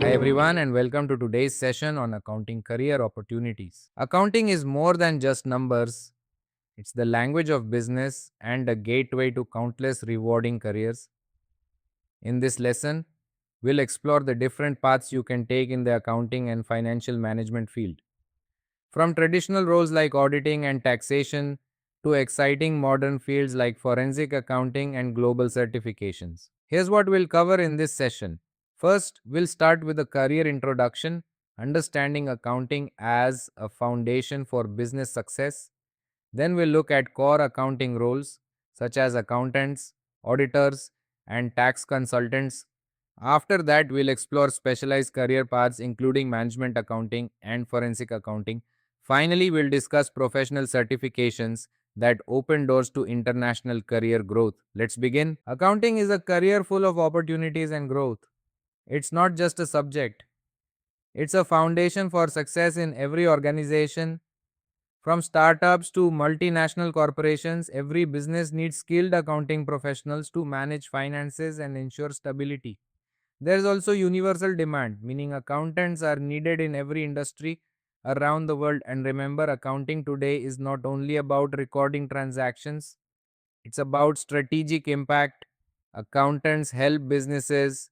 Hi everyone and welcome to today's session on accounting career opportunities. Accounting is more than just numbers. It's the language of business and a gateway to countless rewarding careers. In this lesson, we'll explore the different paths you can take in the accounting and financial management field. From traditional roles like auditing and taxation to exciting modern fields like forensic accounting and global certifications. Here's what we'll cover in this session. First, we'll start with a career introduction, understanding accounting as a foundation for business success. Then we'll look at core accounting roles such as accountants, auditors, and tax consultants. After that, we'll explore specialized career paths including management accounting and forensic accounting. Finally, we'll discuss professional certifications that open doors to international career growth. Let's begin. Accounting is a career full of opportunities and growth. It's not just a subject, it's a foundation for success in every organization. From startups to multinational corporations, every business needs skilled accounting professionals to manage finances and ensure stability. There is also universal demand, meaning accountants are needed in every industry around the world. And remember, accounting today is not only about recording transactions, it's about strategic impact. Accountants help businesses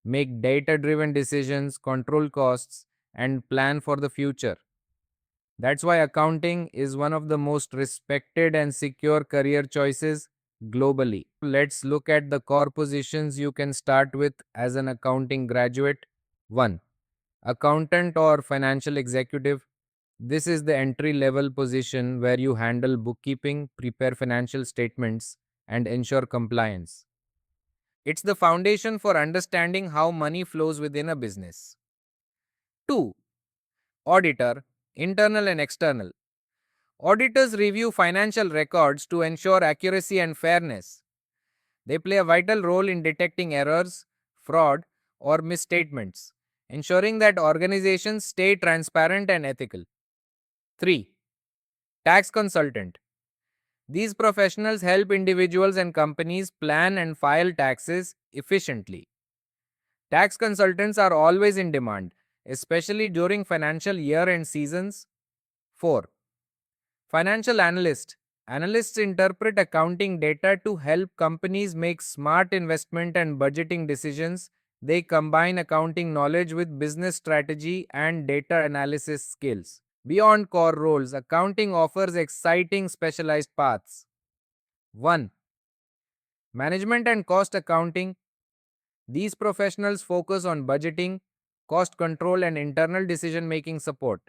make data driven decisions, control costs, and plan for the future. That's why accounting is one of the most respected and secure career choices globally. Let's look at the core positions you can start with as an accounting graduate. 1. Accountant or financial executive. This is the entry level position where you handle bookkeeping, prepare financial statements, and ensure compliance. It's the foundation for understanding how money flows within a business. 2. Auditor, internal and external. Auditors review financial records to ensure accuracy and fairness. They play a vital role in detecting errors, fraud, or misstatements, ensuring that organizations stay transparent and ethical. 3. Tax consultant. These professionals help individuals and companies plan and file taxes efficiently. Tax consultants are always in demand, especially during financial year end seasons. 4. Financial analyst. Analysts interpret accounting data to help companies make smart investment and budgeting decisions. They combine accounting knowledge with business strategy and data analysis skills. Beyond core roles, accounting offers exciting specialized paths. 1. Management and cost accounting. These professionals focus on budgeting, cost control, and internal decision making support.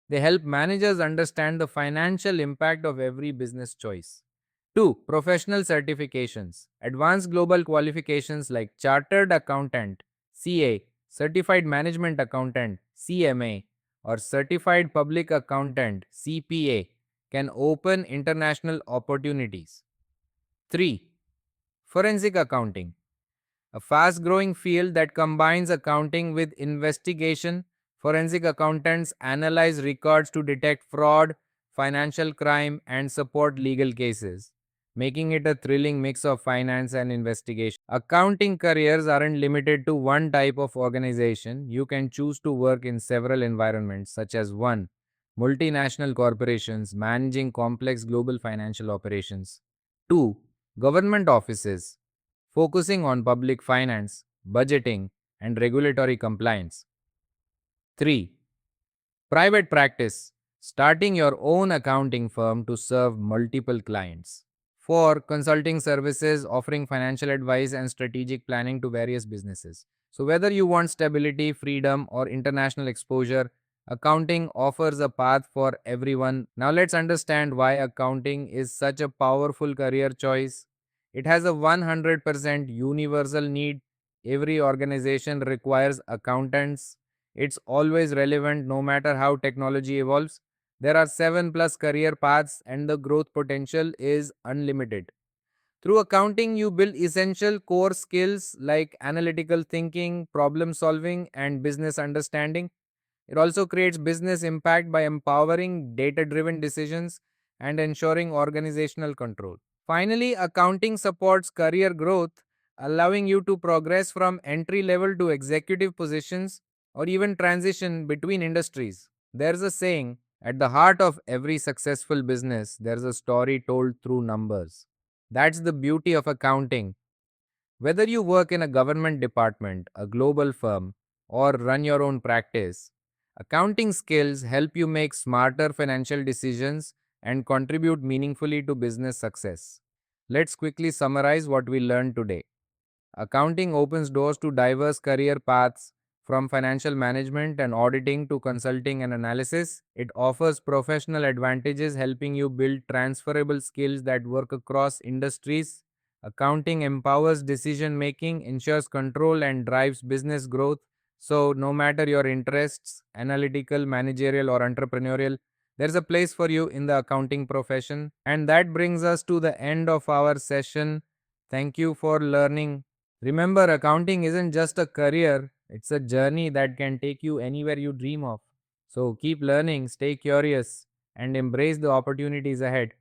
They help managers understand the financial impact of every business choice. 2. Professional certifications. Advanced global qualifications like Chartered Accountant (CA), Certified Management Accountant (CMA), or Certified Public Accountant (CPA) can open international opportunities. 3. Forensic accounting, a fast growing field that combines accounting with investigation. Forensic accountants analyze records to detect fraud, financial crime, and support legal cases, making it a thrilling mix of finance and investigation. Accounting careers aren't limited to one type of organization. You can choose to work in several environments, such as 1. Multinational corporations managing complex global financial operations. 2. Government offices focusing on public finance, budgeting, and regulatory compliance. 3. Private practice, starting your own accounting firm to serve multiple clients. 4. Consulting services, offering financial advice and strategic planning to various businesses. So, whether you want stability, freedom, or international exposure, accounting offers a path for everyone. Now, let's understand why accounting is such a powerful career choice. It has a 100% universal need. Every organization requires accountants. It's always relevant no matter how technology evolves. There are 7 plus career paths and the growth potential is unlimited. Through accounting, you build essential core skills like analytical thinking, problem solving, and business understanding. It also creates business impact by empowering data driven decisions and ensuring organizational control. Finally, accounting supports career growth, allowing you to progress from entry level to executive positions or even transition between industries. There's a saying, at the heart of every successful business, there's a story told through numbers. That's the beauty of accounting. Whether you work in a government department, a global firm, or run your own practice, accounting skills help you make smarter financial decisions and contribute meaningfully to business success. Let's quickly summarize what we learned today. Accounting opens doors to diverse career paths, from financial management and auditing to consulting and analysis. It offers professional advantages, helping you build transferable skills that work across industries. Accounting empowers decision making, ensures control, and drives business growth. So, no matter your interests, analytical, managerial, or entrepreneurial, there's a place for you in the accounting profession. And that brings us to the end of our session. Thank you for learning. Remember, accounting isn't just a career, it's a journey that can take you anywhere you dream of. So keep learning, stay curious, and embrace the opportunities ahead.